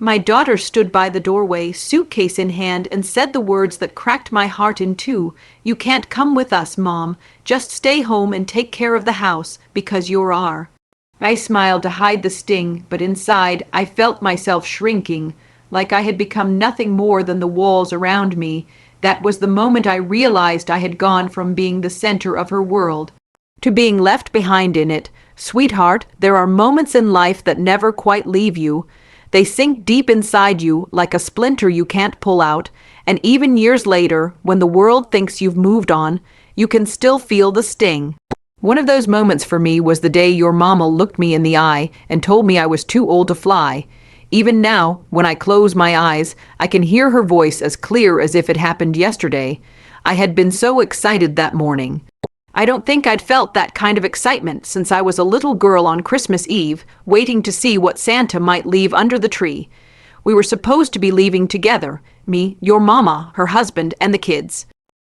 My daughter stood by the doorway, suitcase in hand, and said the words that cracked my heart in two. "You can't come with us, Mom. Just stay home and take care of the house, because you're our." I smiled to hide the sting, but inside I felt myself shrinking, like I had become nothing more than the walls around me. That was the moment I realized I had gone from being the center of her world to being left behind in it. Sweetheart, there are moments in life that never quite leave you. They sink deep inside you like a splinter you can't pull out, and even years later, when the world thinks you've moved on, you can still feel the sting. One of those moments for me was the day your mama looked me in the eye and told me I was too old to fly. Even now, when I close my eyes, I can hear her voice as clear as if it happened yesterday. I had been so excited that morning. I don't think I'd felt that kind of excitement since I was a little girl on Christmas Eve, waiting to see what Santa might leave under the tree. We were supposed to be leaving together, me, your mama, her husband, and the kids.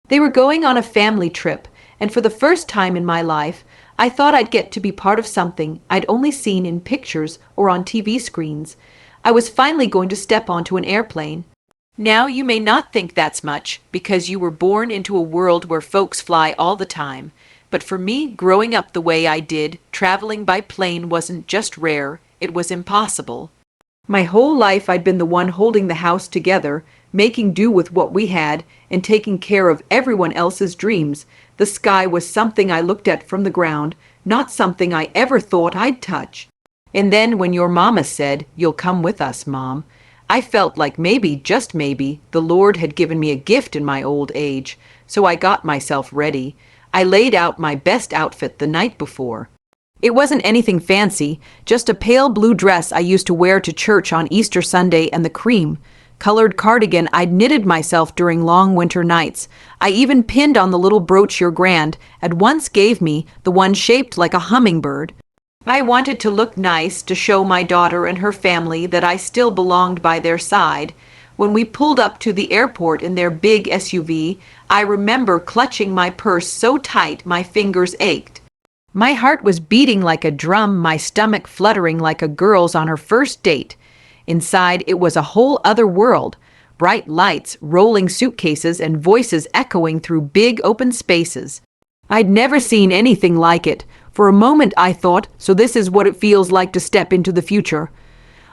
They were going on a family trip, and for the first time in my life, I thought I'd get to be part of something I'd only seen in pictures or on TV screens. I was finally going to step onto an airplane. Now you may not think that's much, because you were born into a world where folks fly all the time. But for me, growing up the way I did, traveling by plane wasn't just rare, it was impossible. My whole life I'd been the one holding the house together, making do with what we had, and taking care of everyone else's dreams. The sky was something I looked at from the ground, not something I ever thought I'd touch. And then when your mama said, "You'll come with us, Mom," I felt like maybe, just maybe, the Lord had given me a gift in my old age, so I got myself ready. I laid out my best outfit the night before. It wasn't anything fancy, just a pale blue dress I used to wear to church on Easter Sunday and the cream-colored cardigan I'd knitted myself during long winter nights. I even pinned on the little brooch your grand at once gave me, the one shaped like a hummingbird. I wanted to look nice to show my daughter and her family that I still belonged by their side. When we pulled up to the airport in their big SUV, I remember clutching my purse so tight my fingers ached. My heart was beating like a drum, my stomach fluttering like a girl's on her first date. Inside, it was a whole other world. Bright lights, rolling suitcases, and voices echoing through big open spaces. I'd never seen anything like it. For a moment I thought, so this is what it feels like to step into the future.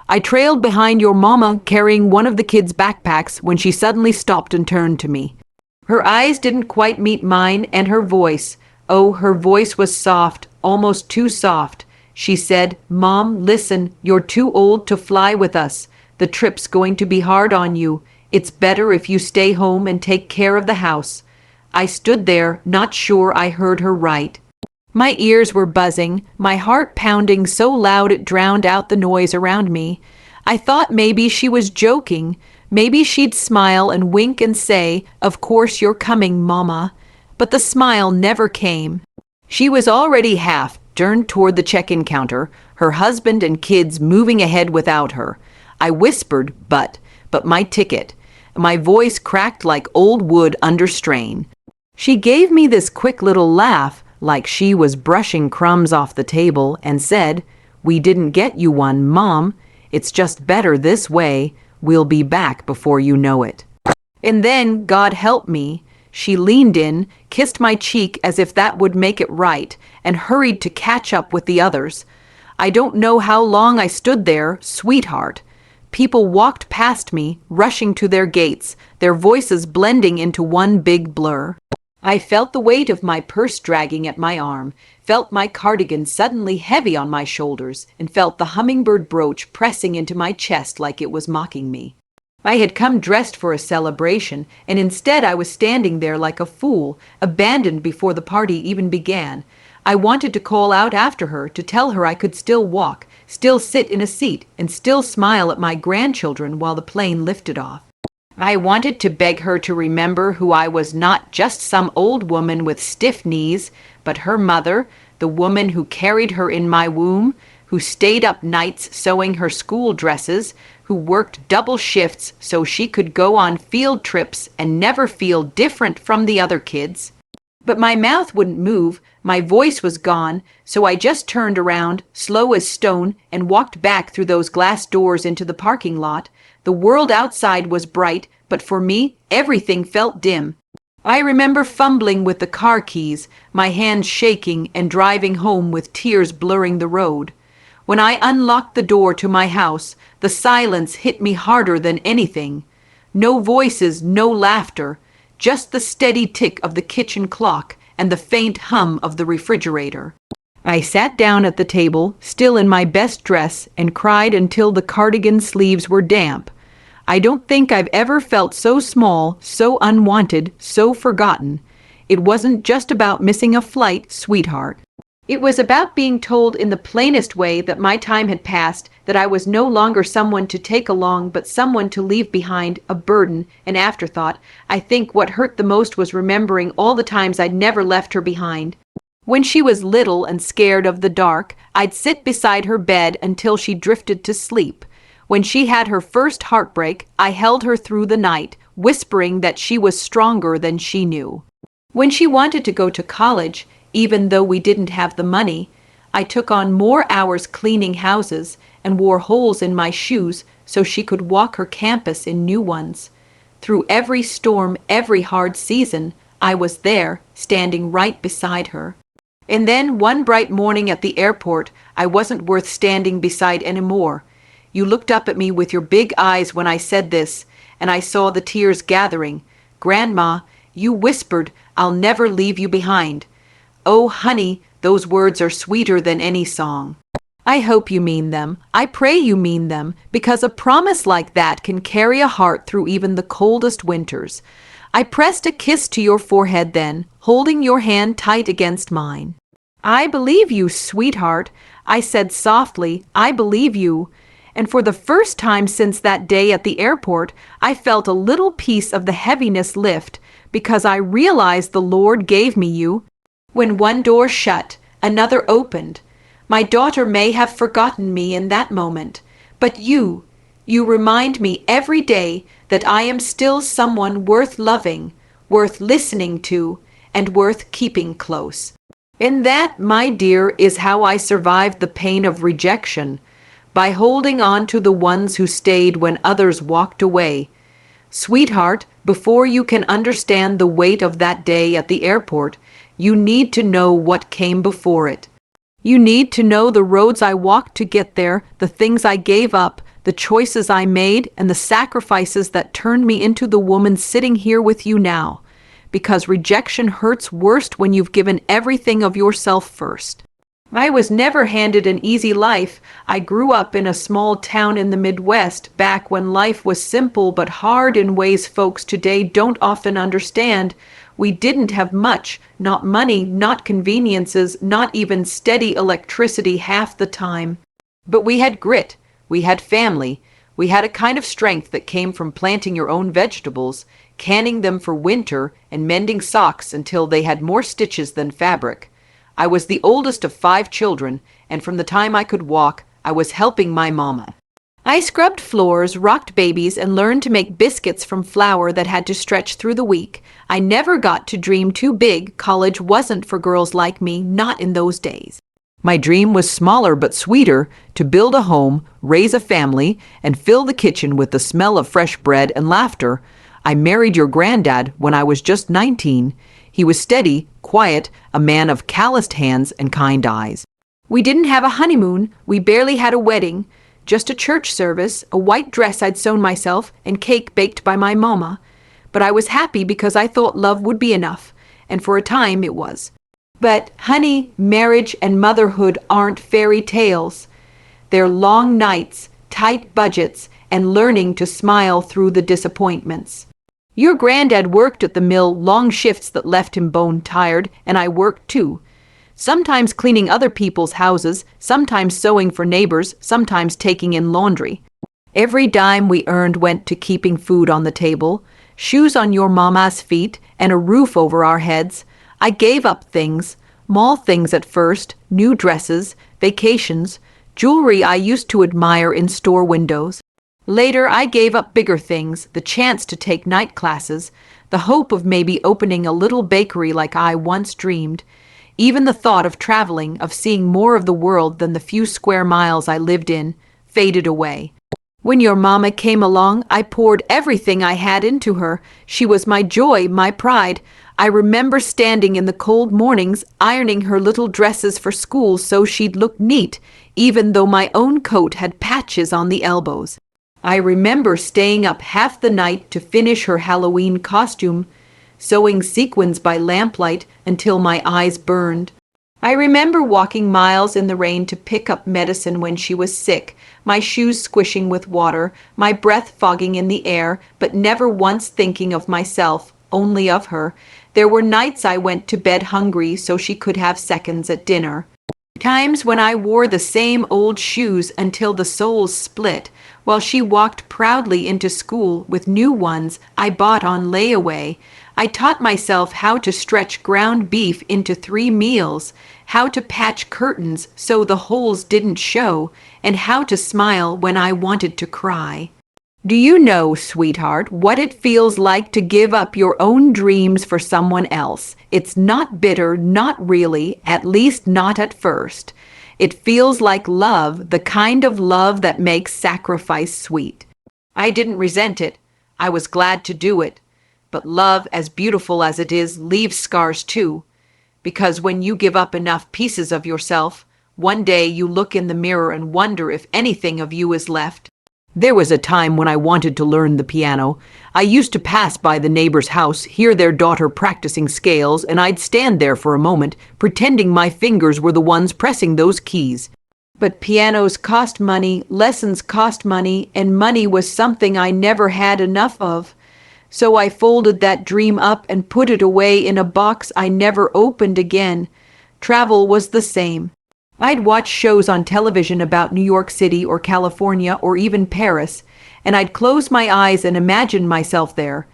I trailed behind your mama carrying one of the kids' backpacks when she suddenly stopped and turned to me. Her eyes didn't quite meet mine, and her voice, oh, her voice was soft, almost too soft. She said, "Mom, listen, you're too old to fly with us. The trip's going to be hard on you. It's better if you stay home and take care of the house." I stood there, not sure I heard her right. My ears were buzzing, my heart pounding so loud it drowned out the noise around me. I thought maybe she was joking. Maybe she'd smile and wink and say, "Of course you're coming, Mama." But the smile never came. She was already half turned toward the check-in counter, her husband and kids moving ahead without her. I whispered, but my ticket. My voice cracked like old wood under strain. She gave me this quick little laugh, like she was brushing crumbs off the table, and said, "We didn't get you one, Mom. It's just better this way. We'll be back before you know it." And then, God help me, she leaned in, kissed my cheek as if that would make it right, and hurried to catch up with the others. I don't know how long I stood there, sweetheart. People walked past me, rushing to their gates, their voices blending into one big blur. I felt the weight of my purse dragging at my arm, felt my cardigan suddenly heavy on my shoulders, and felt the hummingbird brooch pressing into my chest like it was mocking me. I had come dressed for a celebration, and instead I was standing there like a fool, abandoned before the party even began. I wanted to call out after her, to tell her I could still walk, still sit in a seat, and still smile at my grandchildren while the plane lifted off. I wanted to beg her to remember who I was, not just some old woman with stiff knees, but her mother, the woman who carried her in my womb, who stayed up nights sewing her school dresses, who worked double shifts so she could go on field trips and never feel different from the other kids. But my mouth wouldn't move, my voice was gone, so I just turned around, slow as stone, and walked back through those glass doors into the parking lot. The world outside was bright, but for me, everything felt dim. I remember fumbling with the car keys, my hands shaking, and driving home with tears blurring the road. When I unlocked the door to my house, the silence hit me harder than anything. No voices, no laughter, just the steady tick of the kitchen clock and the faint hum of the refrigerator. I sat down at the table, still in my best dress, and cried until the cardigan sleeves were damp. I don't think I've ever felt so small, so unwanted, so forgotten. It wasn't just about missing a flight, sweetheart. It was about being told in the plainest way that my time had passed, that I was no longer someone to take along but someone to leave behind, a burden, an afterthought. I think what hurt the most was remembering all the times I'd never left her behind. When she was little and scared of the dark, I'd sit beside her bed until she drifted to sleep. When she had her first heartbreak, I held her through the night, whispering that she was stronger than she knew. When she wanted to go to college, even though we didn't have the money, I took on more hours cleaning houses and wore holes in my shoes so she could walk her campus in new ones. Through every storm, every hard season, I was there, standing right beside her. And then one bright morning at the airport, I wasn't worth standing beside anymore. You looked up at me with your big eyes when I said this, and I saw the tears gathering. Grandma, you whispered, "I'll never leave you behind." Oh, honey, those words are sweeter than any song. I hope you mean them. I pray you mean them, because a promise like that can carry a heart through even the coldest winters. I pressed a kiss to your forehead then, holding your hand tight against mine. I believe you, sweetheart, I said softly. I believe you. And for the first time since that day at the airport, I felt a little piece of the heaviness lift, because I realized the Lord gave me you. When one door shut, another opened. My daughter may have forgotten me in that moment, but you remind me every day that I am still someone worth loving, worth listening to, and worth keeping close. And that, my dear, is how I survived the pain of rejection, by holding on to the ones who stayed when others walked away. Sweetheart, before you can understand the weight of that day at the airport, you need to know what came before it. You need to know the roads I walked to get there, the things I gave up, the choices I made, and the sacrifices that turned me into the woman sitting here with you now. Because rejection hurts worst when you've given everything of yourself first. I was never handed an easy life. I grew up in a small town in the Midwest, back when life was simple but hard in ways folks today don't often understand. We didn't have much, not money, not conveniences, not even steady electricity half the time. But we had grit, we had family, we had a kind of strength that came from planting your own vegetables, canning them for winter, and mending socks until they had more stitches than fabric. I was the oldest of 5 children, and from the time I could walk, I was helping my mama. I scrubbed floors, rocked babies, and learned to make biscuits from flour that had to stretch through the week. I never got to dream too big. College wasn't for girls like me, not in those days. My dream was smaller but sweeter, to build a home, raise a family, and fill the kitchen with the smell of fresh bread and laughter. I married your granddad when I was just 19. He was steady, quiet, a man of calloused hands and kind eyes. We didn't have a honeymoon. We barely had a wedding. Just a church service, a white dress I'd sewn myself, and cake baked by my mama. But I was happy because I thought love would be enough, and for a time it was. But, honey, marriage and motherhood aren't fairy tales. They're long nights, tight budgets, and learning to smile through the disappointments. Your granddad worked at the mill long shifts that left him bone-tired, and I worked too. Sometimes cleaning other people's houses, sometimes sewing for neighbors, sometimes taking in laundry. Every dime we earned went to keeping food on the table, shoes on your mama's feet, and a roof over our heads. I gave up things, small things at first, new dresses, vacations, jewelry I used to admire in store windows. Later, I gave up bigger things, the chance to take night classes, the hope of maybe opening a little bakery like I once dreamed. Even the thought of traveling, of seeing more of the world than the few square miles I lived in, faded away. When your mama came along, I poured everything I had into her. She was my joy, my pride. I remember standing in the cold mornings, ironing her little dresses for school so she'd look neat, even though my own coat had patches on the elbows. I remember staying up half the night to finish her Halloween costume, sewing sequins by lamplight until my eyes burned. I remember walking miles in the rain to pick up medicine when she was sick, my shoes squishing with water, my breath fogging in the air, but never once thinking of myself, only of her. There were nights I went to bed hungry so she could have seconds at dinner. Times when I wore the same old shoes until the soles split, while she walked proudly into school with new ones I bought on layaway. I taught myself how to stretch ground beef into 3 meals, how to patch curtains so the holes didn't show, and how to smile when I wanted to cry. Do you know, sweetheart, what it feels like to give up your own dreams for someone else? It's not bitter, not really, at least not at first. It feels like love, the kind of love that makes sacrifice sweet. I didn't resent it. I was glad to do it. But love, as beautiful as it is, leaves scars too. Because when you give up enough pieces of yourself, one day you look in the mirror and wonder if anything of you is left. There was a time when I wanted to learn the piano. I used to pass by the neighbor's house, hear their daughter practicing scales, and I'd stand there for a moment, pretending my fingers were the ones pressing those keys. But pianos cost money, lessons cost money, and money was something I never had enough of. So I folded that dream up and put it away in a box I never opened again. Travel was the same. I'd watch shows on television about New York City or California or even Paris, and I'd close my eyes and imagine myself there.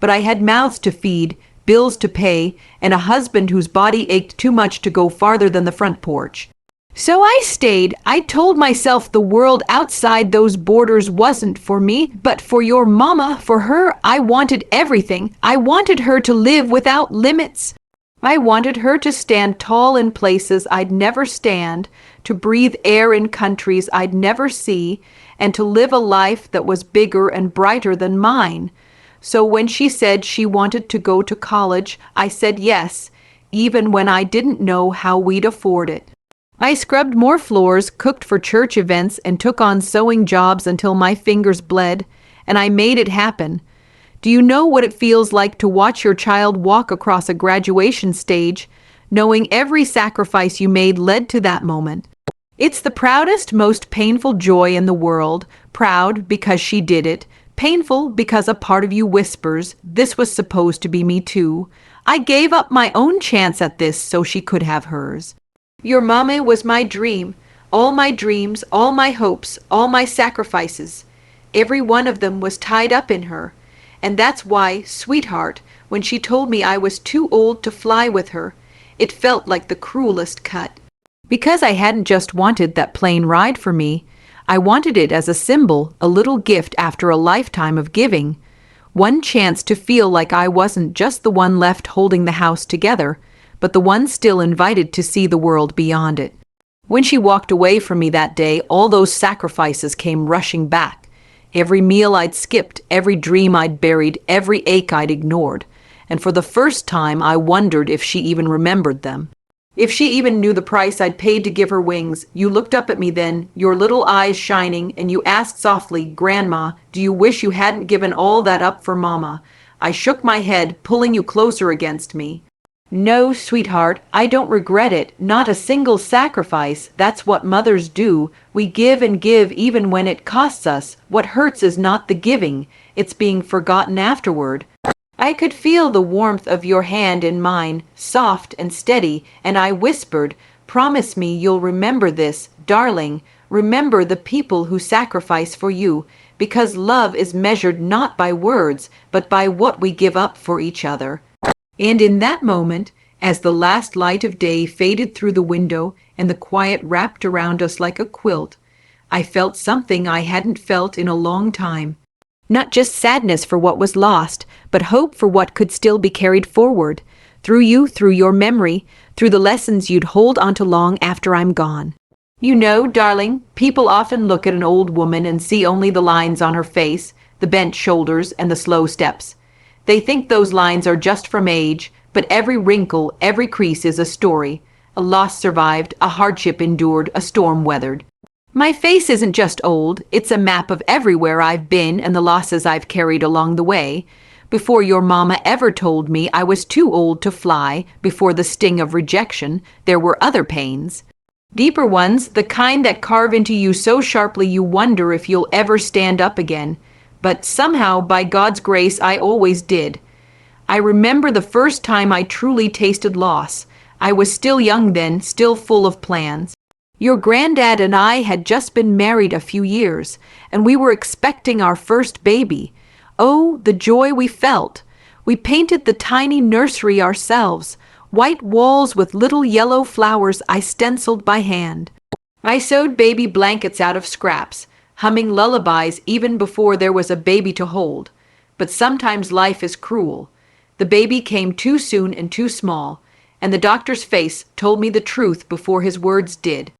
But I had mouths to feed, bills to pay, and a husband whose body ached too much to go farther than the front porch. So I stayed. I told myself the world outside those borders wasn't for me, but for your mama, for her, I wanted everything. I wanted her to live without limits. I wanted her to stand tall in places I'd never stand, to breathe air in countries I'd never see, and to live a life that was bigger and brighter than mine. So when she said she wanted to go to college, I said yes, even when I didn't know how we'd afford it. I scrubbed more floors, cooked for church events, and took on sewing jobs until my fingers bled, and I made it happen. Do you know what it feels like to watch your child walk across a graduation stage, knowing every sacrifice you made led to that moment? It's the proudest, most painful joy in the world. Proud because she did it. Painful because a part of you whispers, this was supposed to be me too. I gave up my own chance at this so she could have hers. Your mama was my dream, all my dreams, all my hopes, all my sacrifices. Every one of them was tied up in her. And that's why, sweetheart, when she told me I was too old to fly with her, it felt like the cruelest cut. Because I hadn't just wanted that plane ride for me, I wanted it as a symbol, a little gift after a lifetime of giving. One chance to feel like I wasn't just the one left holding the house together, but the one still invited to see the world beyond it. When she walked away from me that day, all those sacrifices came rushing back. Every meal I'd skipped, every dream I'd buried, every ache I'd ignored. And for the first time, I wondered if she even remembered them. If she even knew the price I'd paid to give her wings. You looked up at me then, your little eyes shining, and you asked softly, Grandma, do you wish you hadn't given all that up for Mama? I shook my head, pulling you closer against me. No, sweetheart, I don't regret it. Not a single sacrifice. That's what mothers do. We give and give even when it costs us. What hurts is not the giving. It's being forgotten afterward. I could feel the warmth of your hand in mine, soft and steady, and I whispered, Promise me you'll remember this, darling. Remember the people who sacrifice for you, because love is measured not by words, but by what we give up for each other. And in that moment, as the last light of day faded through the window and the quiet wrapped around us like a quilt, I felt something I hadn't felt in a long time. Not just sadness for what was lost, but hope for what could still be carried forward. Through you, through your memory, through the lessons you'd hold onto long after I'm gone. You know, darling, people often look at an old woman and see only the lines on her face, the bent shoulders, and the slow steps. They think those lines are just from age, but every wrinkle, every crease is a story. A loss survived, a hardship endured, a storm weathered. My face isn't just old, it's a map of everywhere I've been and the losses I've carried along the way. Before your mama ever told me I was too old to fly, before the sting of rejection, there were other pains. Deeper ones, the kind that carve into you so sharply you wonder if you'll ever stand up again. But somehow, by God's grace, I always did. I remember the first time I truly tasted loss. I was still young then, still full of plans. Your granddad and I had just been married a few years, and we were expecting our first baby. Oh, the joy we felt! We painted the tiny nursery ourselves, white walls with little yellow flowers I stenciled by hand. I sewed baby blankets out of scraps, humming lullabies even before there was a baby to hold. But sometimes life is cruel. The baby came too soon and too small, and the doctor's face told me the truth before his words did.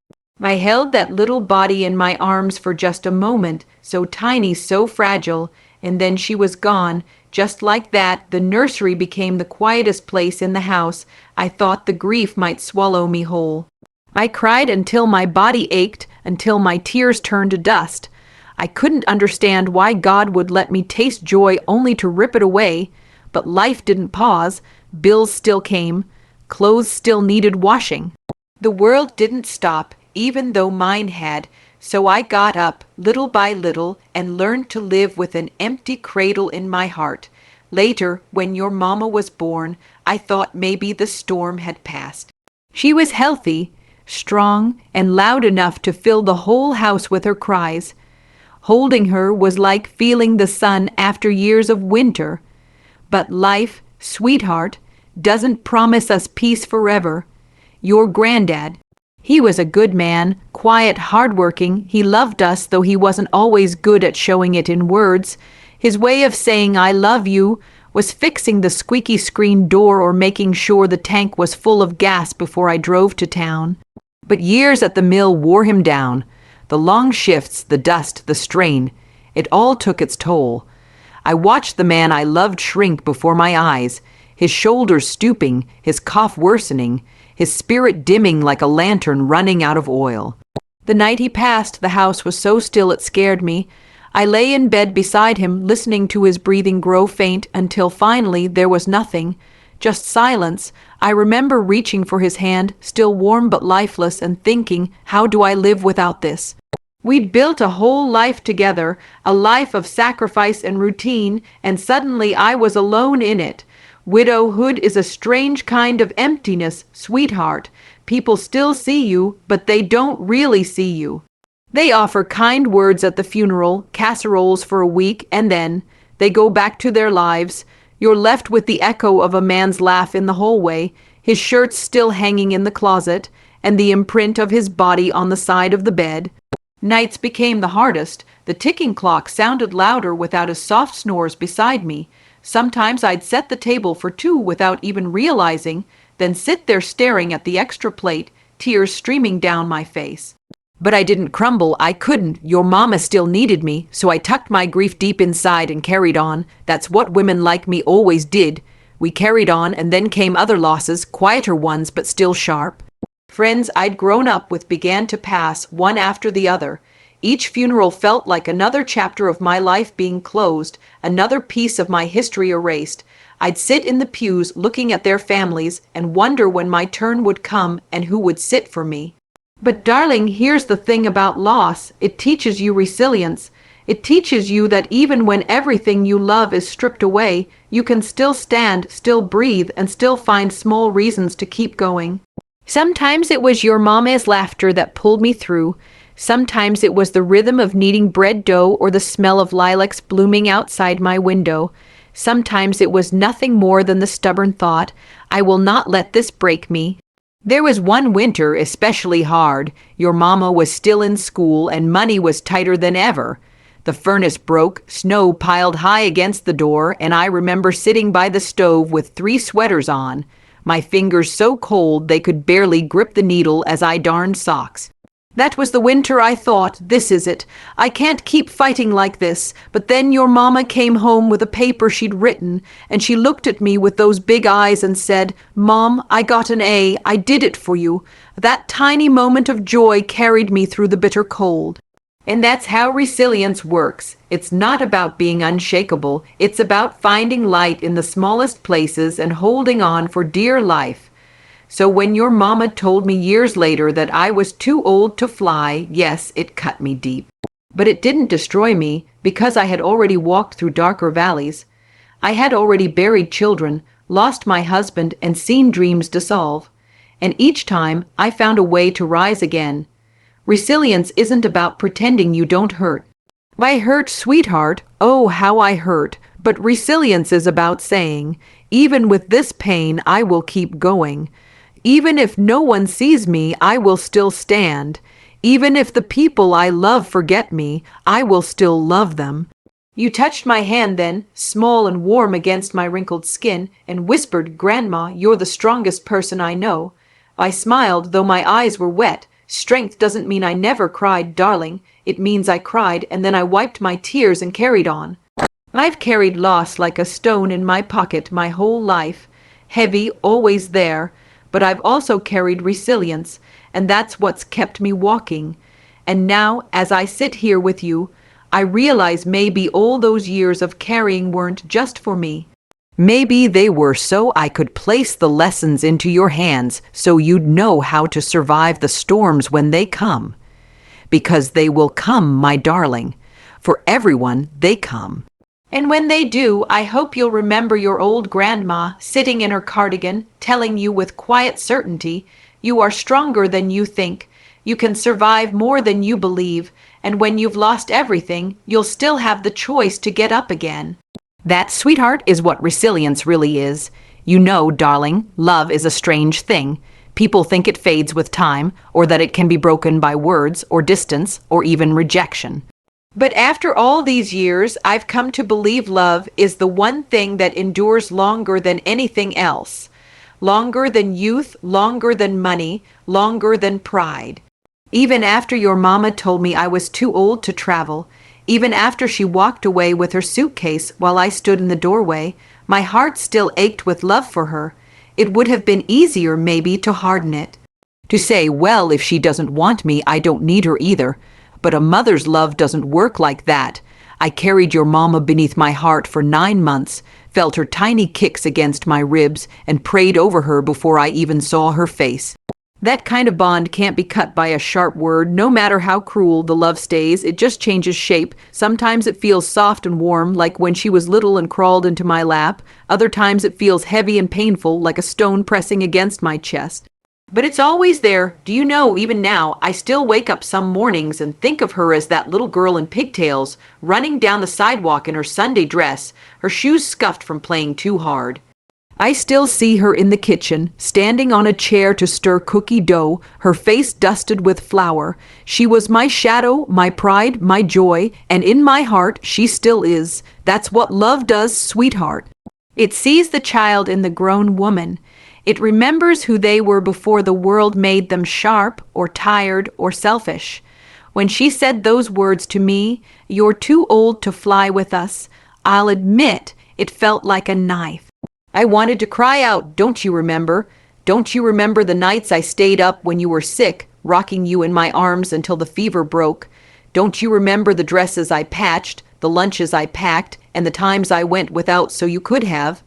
I held that little body in my arms for just a moment, so tiny, so fragile, and then she was gone. Just like that, the nursery became the quietest place in the house. I thought the grief might swallow me whole. I cried until my body ached, until my tears turned to dust. I couldn't understand why God would let me taste joy only to rip it away. But life didn't pause. Bills still came. Clothes still needed washing. The world didn't stop, even though mine had. So I got up, little by little, and learned to live with an empty cradle in my heart. Later, when your mama was born, I thought maybe the storm had passed. She was healthy, strong, and loud enough to fill the whole house with her cries. Holding her was like feeling the sun after years of winter. But life, sweetheart, doesn't promise us peace forever. Your granddad, he was a good man, quiet, hardworking. He loved us, though he wasn't always good at showing it in words. His way of saying I love you was fixing the squeaky screen door or making sure the tank was full of gas before I drove to town. But years at the mill wore him down. The long shifts, the dust, the strain, it all took its toll. I watched the man I loved shrink before my eyes, his shoulders stooping, his cough worsening, his spirit dimming like a lantern running out of oil. The night he passed, the house was so still it scared me. I lay in bed beside him, listening to his breathing grow faint until finally there was nothing, just silence. I remember reaching for his hand, still warm but lifeless, and thinking, how do I live without this? We'd built a whole life together, a life of sacrifice and routine, and suddenly I was alone in it. Widowhood is a strange kind of emptiness, sweetheart. People still see you, but they don't really see you. They offer kind words at the funeral, casseroles for a week, and then they go back to their lives. You're left with the echo of a man's laugh in the hallway, his shirt still hanging in the closet, and the imprint of his body on the side of the bed. Nights became the hardest. The ticking clock sounded louder without his soft snores beside me. Sometimes I'd set the table for two without even realizing, then sit there staring at the extra plate, tears streaming down my face. But I didn't crumble. I couldn't. Your mama still needed me, so I tucked my grief deep inside and carried on. That's what women like me always did. We carried on, and then came other losses, quieter ones but still sharp. Friends I'd grown up with began to pass, one after the other. Each funeral felt like another chapter of my life being closed, another piece of my history erased. I'd sit in the pews looking at their families and wonder when my turn would come and who would sit for me. But darling, here's the thing about loss. It teaches you resilience. It teaches you that even when everything you love is stripped away, you can still stand, still breathe, and still find small reasons to keep going. Sometimes it was your mama's laughter that pulled me through. Sometimes it was the rhythm of kneading bread dough or the smell of lilacs blooming outside my window. Sometimes it was nothing more than the stubborn thought, I will not let this break me. There was one winter especially hard. Your mama was still in school and money was tighter than ever. The furnace broke, snow piled high against the door, and I remember sitting by the stove with 3 sweaters on, my fingers so cold they could barely grip the needle as I darned socks. That was the winter I thought, this is it. I can't keep fighting like this. But then your mama came home with a paper she'd written, and she looked at me with those big eyes and said, "Mom, I got an A. I did it for you." That tiny moment of joy carried me through the bitter cold. And that's how resilience works. It's not about being unshakable. It's about finding light in the smallest places and holding on for dear life. So when your mama told me years later that I was too old to fly, yes, it cut me deep. But it didn't destroy me, because I had already walked through darker valleys. I had already buried children, lost my husband, and seen dreams dissolve. And each time I found a way to rise again. Resilience isn't about pretending you don't hurt. I hurt, sweetheart. Oh, how I hurt. But resilience is about saying, even with this pain, I will keep going. Even if no one sees me, I will still stand. Even if the people I love forget me, I will still love them. You touched my hand then, small and warm against my wrinkled skin, and whispered, "Grandma, you're the strongest person I know." I smiled, though my eyes were wet. Strength doesn't mean I never cried, darling. It means I cried, and then I wiped my tears and carried on. I've carried loss like a stone in my pocket my whole life. Heavy, always there. But I've also carried resilience, and that's what's kept me walking. And now, as I sit here with you, I realize maybe all those years of carrying weren't just for me. Maybe they were so I could place the lessons into your hands so you'd know how to survive the storms when they come. Because they will come, my darling. For everyone, they come. And when they do, I hope you'll remember your old grandma sitting in her cardigan, telling you with quiet certainty, you are stronger than you think, you can survive more than you believe, and when you've lost everything, you'll still have the choice to get up again. That, sweetheart, is what resilience really is. You know, darling, love is a strange thing. People think it fades with time, or that it can be broken by words, or distance, or even rejection. But after all these years, I've come to believe love is the one thing that endures longer than anything else. Longer than youth, longer than money, longer than pride. Even after your mama told me I was too old to travel, even after she walked away with her suitcase while I stood in the doorway, my heart still ached with love for her. It would have been easier, maybe, to harden it. To say, well, if she doesn't want me, I don't need her either. But a mother's love doesn't work like that. I carried your mama beneath my heart for 9 months, felt her tiny kicks against my ribs, and prayed over her before I even saw her face. That kind of bond can't be cut by a sharp word. No matter how cruel the love stays, it just changes shape. Sometimes it feels soft and warm, like when she was little and crawled into my lap. Other times it feels heavy and painful, like a stone pressing against my chest. But it's always there. Do you know, even now, I still wake up some mornings and think of her as that little girl in pigtails, running down the sidewalk in her Sunday dress, her shoes scuffed from playing too hard. I still see her in the kitchen, standing on a chair to stir cookie dough, her face dusted with flour. She was my shadow, my pride, my joy, and in my heart she still is. That's what love does, sweetheart. It sees the child in the grown woman. It remembers who they were before the world made them sharp or tired or selfish. When she said those words to me, "You're too old to fly with us," I'll admit it felt like a knife. I wanted to cry out, "Don't you remember? Don't you remember the nights I stayed up when you were sick, rocking you in my arms until the fever broke? Don't you remember the dresses I patched, the lunches I packed, and the times I went without so you could have?"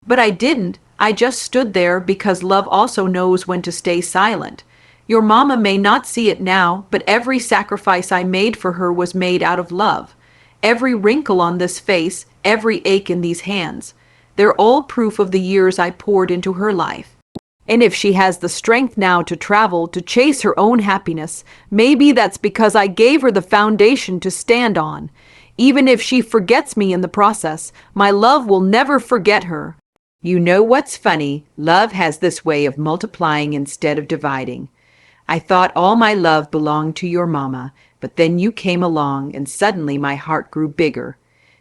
But I didn't. I just stood there because love also knows when to stay silent. Your mama may not see it now, but every sacrifice I made for her was made out of love. Every wrinkle on this face, every ache in these hands. They're all proof of the years I poured into her life. And if she has the strength now to travel, to chase her own happiness, maybe that's because I gave her the foundation to stand on. Even if she forgets me in the process, my love will never forget her. You know what's funny? Love has this way of multiplying instead of dividing. I thought all my love belonged to your mama. But then you came along and suddenly my heart grew bigger.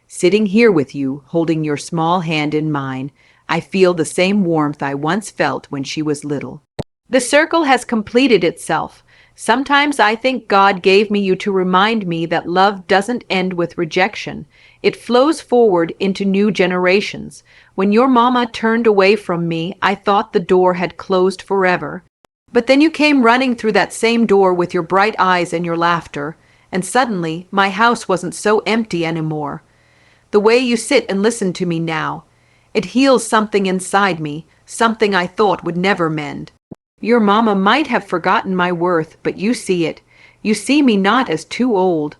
Sitting here with you, holding your small hand in mine, I feel the same warmth I once felt when she was little. The circle has completed itself. Sometimes I think God gave me you to remind me that love doesn't end with rejection. It flows forward into new generations. When your mama turned away from me, I thought the door had closed forever. But then you came running through that same door with your bright eyes and your laughter, and suddenly my house wasn't so empty anymore. The way you sit and listen to me now, it heals something inside me, something I thought would never mend. Your mama might have forgotten my worth, but you see it. You see me not as too old,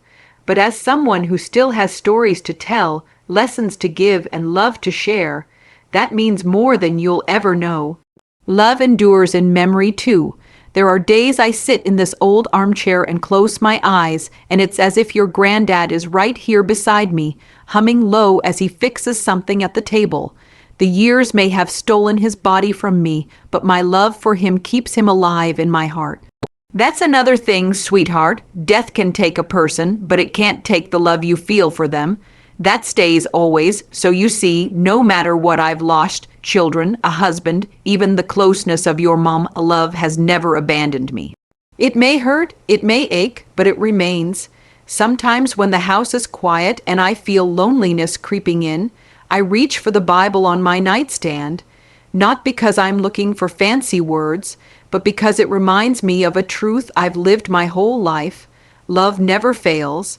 but as someone who still has stories to tell, lessons to give, and love to share. That means more than you'll ever know. Love endures in memory too. There are days I sit in this old armchair and close my eyes, and it's as if your granddad is right here beside me, humming low as he fixes something at the table. The years may have stolen his body from me, but my love for him keeps him alive in my heart. That's another thing, sweetheart. Death can take a person, but it can't take the love you feel for them. That stays always, so you see, no matter what I've lost, children, a husband, even the closeness of your mom, love has never abandoned me. It may hurt, it may ache, but it remains. Sometimes when the house is quiet and I feel loneliness creeping in, I reach for the Bible on my nightstand, not because I'm looking for fancy words, but because it reminds me of a truth I've lived my whole life. Love never fails.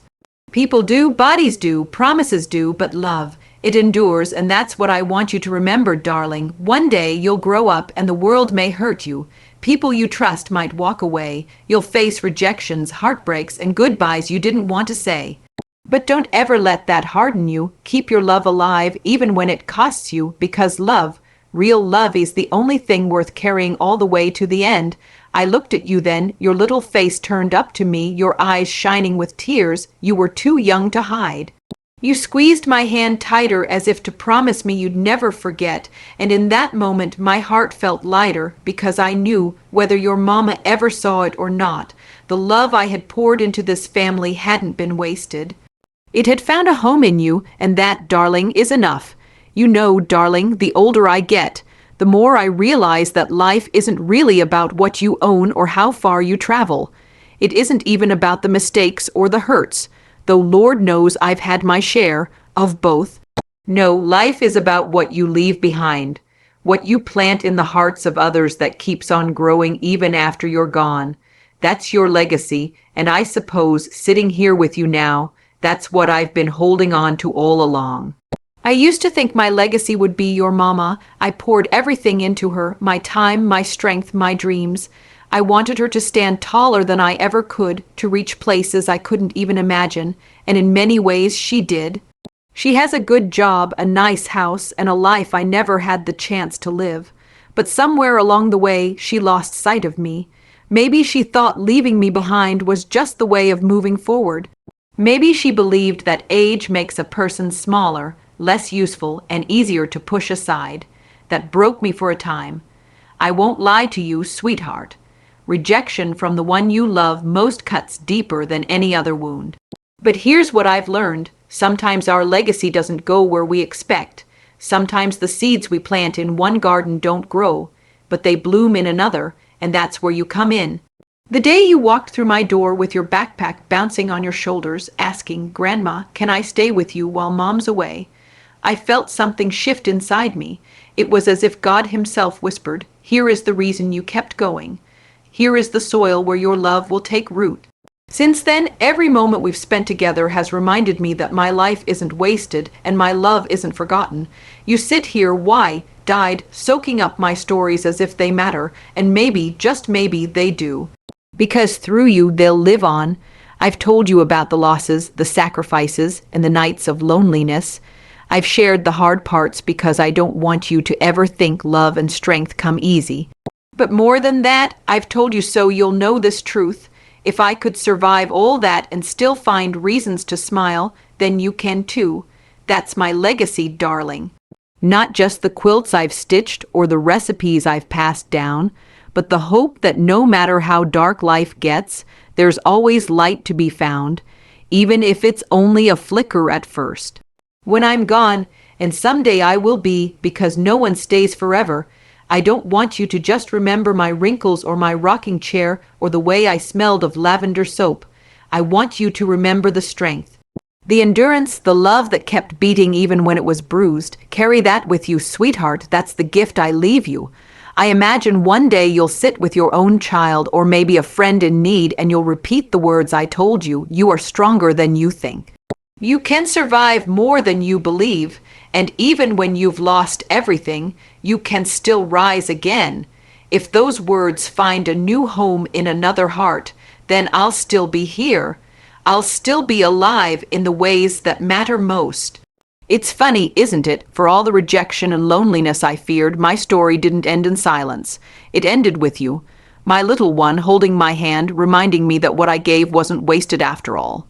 People do, bodies do, promises do, but love, it endures, and that's what I want you to remember, darling. One day you'll grow up and the world may hurt you. People you trust might walk away. You'll face rejections, heartbreaks, and goodbyes you didn't want to say. But don't ever let that harden you. Keep your love alive even when it costs you, because love, real love, is the only thing worth carrying all the way to the end. I looked at you then, your little face turned up to me, your eyes shining with tears you were too young to hide. You squeezed my hand tighter as if to promise me you'd never forget, and in that moment my heart felt lighter because I knew, whether your mama ever saw it or not, the love I had poured into this family hadn't been wasted. It had found a home in you, and that, darling, is enough. You know, darling, the older I get, the more I realize that life isn't really about what you own or how far you travel. It isn't even about the mistakes or the hurts, though Lord knows I've had my share of both. No, life is about what you leave behind, what you plant in the hearts of others that keeps on growing even after you're gone. That's your legacy, and I suppose, sitting here with you now, that's what I've been holding on to all along. I used to think my legacy would be your mama. I poured everything into her, my time, my strength, my dreams. I wanted her to stand taller than I ever could, to reach places I couldn't even imagine, and in many ways she did. She has a good job, a nice house, and a life I never had the chance to live. But somewhere along the way, she lost sight of me. Maybe she thought leaving me behind was just the way of moving forward. Maybe she believed that age makes a person smaller, less useful, and easier to push aside. That broke me for a time. I won't lie to you, sweetheart. Rejection from the one you love most cuts deeper than any other wound. But here's what I've learned. Sometimes our legacy doesn't go where we expect. Sometimes the seeds we plant in one garden don't grow, but they bloom in another, and that's where you come in. The day you walked through my door with your backpack bouncing on your shoulders, asking, "Grandma, can I stay with you while Mom's away?" I felt something shift inside me. It was as if God himself whispered, "Here is the reason you kept going. Here is the soil where your love will take root." Since then, every moment we've spent together has reminded me that my life isn't wasted and my love isn't forgotten. You sit here, why, died, soaking up my stories as if they matter, and maybe, just maybe, they do. Because through you they'll live on. I've told you about the losses, the sacrifices, and the nights of loneliness. I've shared the hard parts because I don't want you to ever think love and strength come easy. But more than that, I've told you so you'll know this truth. If I could survive all that and still find reasons to smile, then you can too. That's my legacy, darling. Not just the quilts I've stitched or the recipes I've passed down, but the hope that no matter how dark life gets, there's always light to be found, even if it's only a flicker at first. When I'm gone, and someday I will be, because no one stays forever, I don't want you to just remember my wrinkles or my rocking chair or the way I smelled of lavender soap. I want you to remember the strength, the endurance, the love that kept beating even when it was bruised. Carry that with you, sweetheart. That's the gift I leave you. I imagine one day you'll sit with your own child or maybe a friend in need and you'll repeat the words I told you. You are stronger than you think. You can survive more than you believe, and even when you've lost everything, you can still rise again. If those words find a new home in another heart, then I'll still be here. I'll still be alive in the ways that matter most. It's funny, isn't it? For all the rejection and loneliness I feared, my story didn't end in silence. It ended with you, my little one, holding my hand, reminding me that what I gave wasn't wasted after all.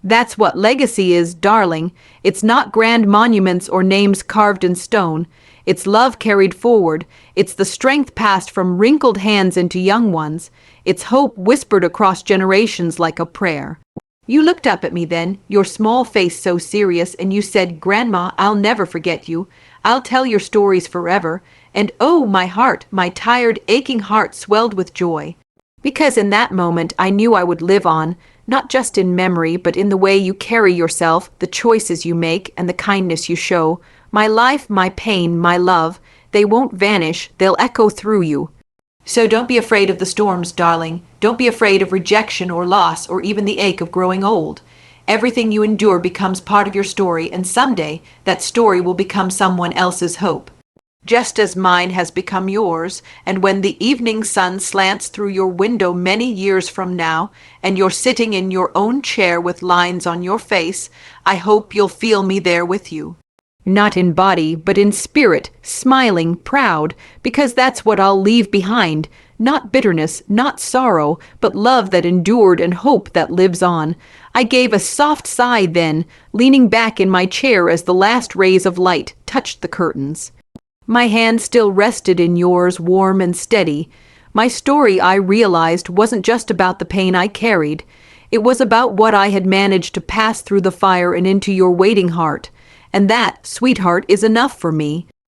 That's what legacy is, darling. It's not grand monuments or names carved in stone. It's love carried forward. It's the strength passed from wrinkled hands into young ones. It's hope whispered across generations like a prayer. You looked up at me then, your small face so serious, and you said, "Grandma, I'll never forget you. I'll tell your stories forever." And oh, my heart, my tired, aching heart swelled with joy. Because in that moment I knew I would live on, not just in memory, but in the way you carry yourself, the choices you make, and the kindness you show. My life, my pain, my love, they won't vanish, they'll echo through you. So don't be afraid of the storms, darling. Don't be afraid of rejection or loss or even the ache of growing old. Everything you endure becomes part of your story, and someday that story will become someone else's hope, just as mine has become yours. And when the evening sun slants through your window many years from now, and you're sitting in your own chair with lines on your face, I hope you'll feel me there with you. Not in body, but in spirit, smiling, proud, because that's what I'll leave behind. Not bitterness, not sorrow, but love that endured and hope that lives on. I gave a soft sigh then, leaning back in my chair as the last rays of light touched the curtains. My hand still rested in yours, warm and steady. My story, I realized, wasn't just about the pain I carried. It was about what I had managed to pass through the fire and into your waiting heart. And that, sweetheart, is enough for me.